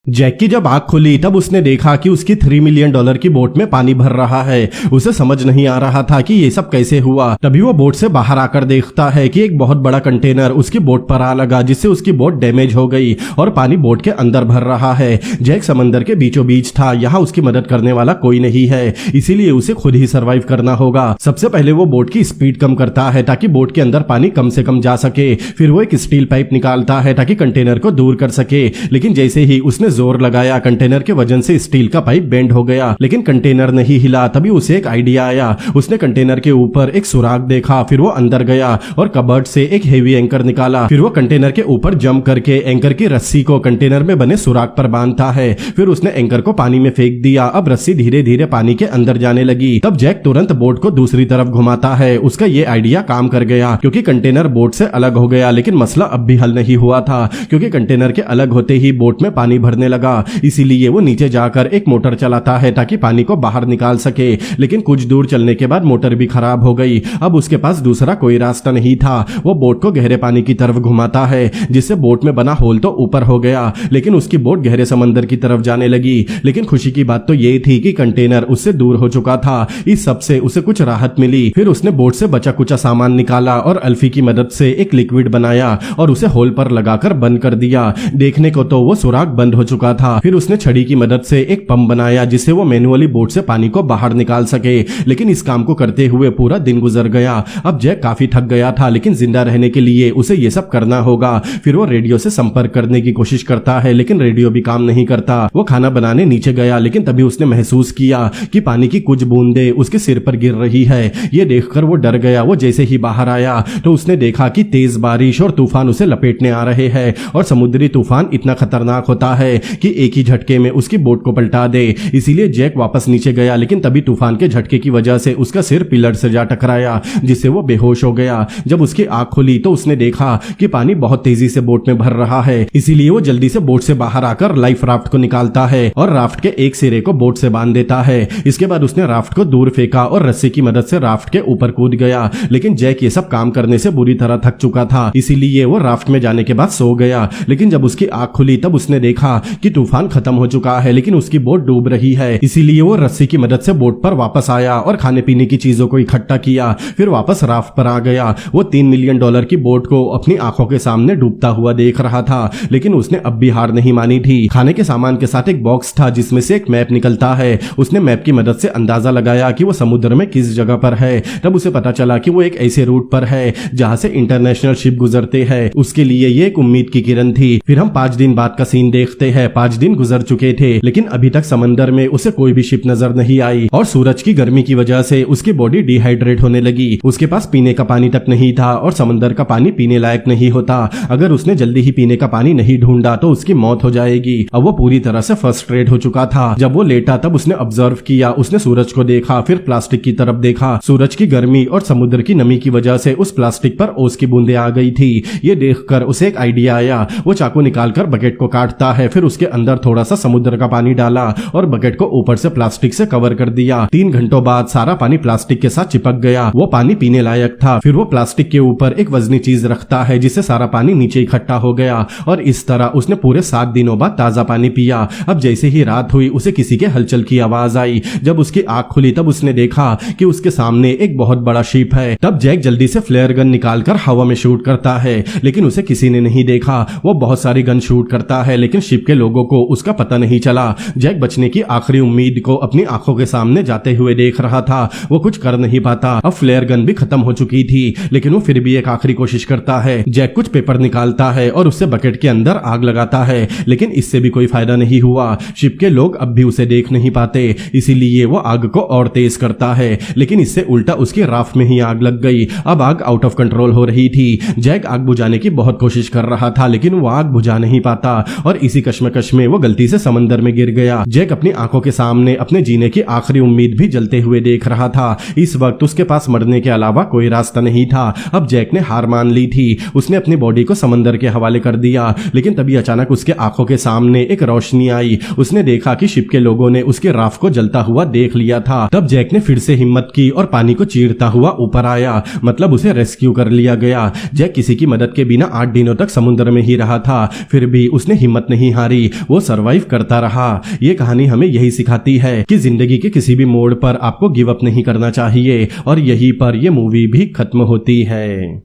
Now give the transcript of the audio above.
Jack की जब आंख खुली तब उसने देखा कि उसकी $3 मिलियन की बोट में पानी भर रहा है। उसे समझ नहीं आ रहा था कि ये सब कैसे हुआ। तभी वो बोट से बाहर आकर देखता है कि एक बहुत बड़ा कंटेनर उसकी बोट पर आ लगा, जिससे उसकी बोट डैमेज हो गई और पानी बोट के अंदर भर रहा है। जैक समंदर के बीचों बीच था, यहाँ उसकी मदद करने वाला कोई नहीं है, इसीलिए उसे खुद ही सर्वाइव करना होगा। सबसे पहले वो बोट की स्पीड कम करता है ताकि बोट के अंदर पानी कम से कम जा सके। फिर वो एक स्टील पाइप निकालता है ताकि कंटेनर को दूर कर सके, लेकिन जैसे ही उसने जोर लगाया कंटेनर के वजन से स्टील का पाइप बेंड हो गया, लेकिन कंटेनर नहीं हिला। तभी उसे एक आइडिया आया। उसने कंटेनर के ऊपर एक सुराग देखा, फिर वो अंदर गया और कबर्ड से एक हेवी एंकर निकाला। फिर वो कंटेनर के ऊपर जंप करके एंकर की रस्सी को कंटेनर में बने सुराग पर बांधता है। फिर उसने एंकर को पानी में फेंक दिया। अब रस्सी धीरे धीरे पानी के अंदर जाने लगी। तब जैक तुरंत बोट को दूसरी तरफ घुमाता है। उसका ये आइडिया काम कर गया क्योंकि कंटेनर बोट से अलग हो गया, लेकिन मसला अब भी हल नहीं हुआ था क्योंकि कंटेनर के अलग होते ही बोट में पानी भरने लगा। इसीलिए वो नीचे जाकर एक मोटर चलाता है ताकि पानी को बाहर निकाल सके, लेकिन कुछ दूर चलने के बाद मोटर भी खराब हो गई। अब उसके पास दूसरा कोई रास्ता नहीं था। वो बोट को गहरे पानी की तरफ घुमाता है, जिससे बोट में बना होल तो ऊपर हो गया, लेकिन उसकी बोट गहरे समंदर की तरफ जाने लगी। लेकिन खुशी की बात तो ये थी कि कंटेनर उससे दूर हो चुका था। इस सब से उसे कुछ राहत मिली। फिर उसने बोट से बचा कुचा सामान निकाला और अल्फी की मदद से एक लिक्विड बनाया और उसे होल पर लगाकर बंद कर दिया। देखने को तो वो सुराग बंद हो चुका था। फिर उसने छड़ी की मदद से एक पंप बनाया जिससे वो मैनुअली बोट से पानी को बाहर निकाल सके, लेकिन इस काम को करते हुए पूरा दिन गुजर गया। अब जैक काफी थक गया था, लेकिन जिंदा रहने के लिए उसे ये सब करना होगा। फिर वो रेडियो से संपर्क करने की कोशिश करता है, लेकिन रेडियो भी काम नहीं करता। वो खाना बनाने नीचे गया, लेकिन तभी उसने महसूस किया कि पानी की कुछ बूंदें उसके सिर पर गिर रही है। ये देखकर वो डर गया। वो जैसे ही बाहर आया तो उसने देखा कि तेज बारिश और तूफान उसे लपेटने आ रहे हैं और समुद्री तूफान इतना खतरनाक होता है कि एक ही झटके में उसकी बोट को पलटा दे। इसीलिए जैक वापस नीचे गया, लेकिन तभी तूफान के झटके की वजह से उसका सिर पिलर से जा टकराया, जिससे वो बेहोश हो गया। जब उसकी आंख खुली तो उसने देखा कि पानी बहुत तेजी से बोट में भर रहा है। इसीलिए वो जल्दी से बोट से बाहर आकर लाइफ राफ्ट को निकालता है और राफ्ट के एक सिरे को बोट से बांध देता है। इसके बाद उसने राफ्ट को दूर फेंका और रस्सी की मदद से राफ्ट के ऊपर कूद गया, लेकिन जैक ये सब काम करने से बुरी तरह थक चुका था, इसीलिए वो राफ्ट में जाने के बाद सो गया। लेकिन जब उसकी आंख खुली तब उसने देखा कि तूफान खत्म हो चुका है, लेकिन उसकी बोट डूब रही है। इसीलिए वो रस्सी की मदद से बोट पर वापस आया और खाने पीने की चीजों को इकट्ठा किया। फिर वापस राफ्ट पर आ गया। वो $3 मिलियन की बोट को अपनी आंखों के सामने डूबता हुआ देख रहा था, लेकिन उसने अब भी हार नहीं मानी थी। खाने के सामान के साथ एक बॉक्स था जिसमें से एक मैप निकलता है। उसने मैप की मदद से अंदाजा लगाया कि वो समुद्र में किस जगह पर है। तब उसे पता चला कि वो एक ऐसे रूट पर है जहां से इंटरनेशनल शिप गुजरते हैं। उसके लिए ये एक उम्मीद की किरण थी। फिर हम 5 दिन बाद का सीन देखते हैं। 5 दिन गुजर चुके थे, लेकिन अभी तक समंदर में उसे कोई भी शिप नजर नहीं आई और सूरज की गर्मी की वजह से उसकी बॉडी डिहाइड्रेट होने लगी। उसके पास पीने का पानी तक नहीं था और समंदर का पानी पीने लायक नहीं होता। अगर उसने जल्दी ही पीने का पानी नहीं ढूंढा तो उसकी मौत हो जाएगी। अब वो पूरी तरह से फ्रस्ट्रेट हो चुका था। जब वो लेटा तब उसने ऑब्जर्व किया। उसने सूरज को देखा, फिर प्लास्टिक की तरफ देखा। सूरज की गर्मी और समुद्र की नमी की वजह से उस प्लास्टिक पर ओस की बूंदें आ गई थी। ये देखकर उसे एक आइडिया आया। वो चाकू निकालकर बकेट को काटता है, फिर उसके अंदर थोड़ा सा समुद्र का पानी डाला और बकेट को ऊपर से प्लास्टिक से कवर कर दिया। 3 घंटों बाद सारा पानी प्लास्टिक के साथ चिपक गया। वो पानी पीने लायक था। फिर वो प्लास्टिक के ऊपर एक वजनी चीज रखता है जिससे सारा पानी नीचे इकट्ठा हो गया और इस तरह उसने पूरे 7 दिनों बाद ताजा पानी पिया। अब जैसे ही रात हुई उसे किसी के हलचल की आवाज आई। जब उसकी आंख खुली तब उसने देखा कि उसके सामने एक बहुत बड़ा शिप है। तब जैक जल्दी से फ्लेयर गन निकालकर हवा में शूट करता है, लेकिन उसे किसी ने नहीं देखा। वो बहुत सारी गन शूट करता है, लेकिन शिप के लोगों को उसका पता नहीं चला। जैक बचने की आखिरी उम्मीद को अपनी आंखों के सामने जाते हुए देख रहा था। वो कुछ कर नहीं पाता। अब फ्लेयर गन भी खत्म हो चुकी थी, लेकिन वो फिर भी एक आखिरी कोशिश करता है। जैक कुछ पेपर निकालता है और उससे बकेट के अंदर आग लगाता है, लेकिन इससे भी कोई फायदा नहीं हुआ। शिप के लोग अब भी उसे देख नहीं पाते, इसीलिए वो आग को और तेज करता है, लेकिन इससे उल्टा उसकी राफ्ट में ही आग लग गई। अब आग आउट ऑफ कंट्रोल हो रही थी। जैक आग बुझाने की बहुत कोशिश कर रहा था, लेकिन वो आग बुझा नहीं पाता और इसी कश्मकश में वो गलती से समंदर में गिर गया। जैक अपनी आंखों के सामने अपने जीने की आखिरी उम्मीद भी जलते हुए देख रहा था। इस वक्त उसके पास मरने के अलावा कोई रास्ता नहीं था। अब जैक ने हार मान ली थी। उसने अपनी बॉडी को समंदर के हवाले कर दिया, लेकिन तभी अचानक उसके आंखों के सामने एक रोशनी आई। उसने देखा कि शिप के लोगों ने उसके राफ्ट को जलता हुआ देख लिया था। तब जैक ने फिर से हिम्मत की और पानी को चीरता हुआ ऊपर आया, मतलब उसे रेस्क्यू कर लिया गया। जैक किसी की मदद के बिना 8 दिनों तक समुद्र में ही रहा था, फिर भी उसने हिम्मत नहीं हारी। हारी, वो सरवाइव करता रहा। ये कहानी हमें यही सिखाती है कि जिंदगी के किसी भी मोड़ पर आपको गिव अप नहीं करना चाहिए, और यहीं पर ये मूवी भी खत्म होती है।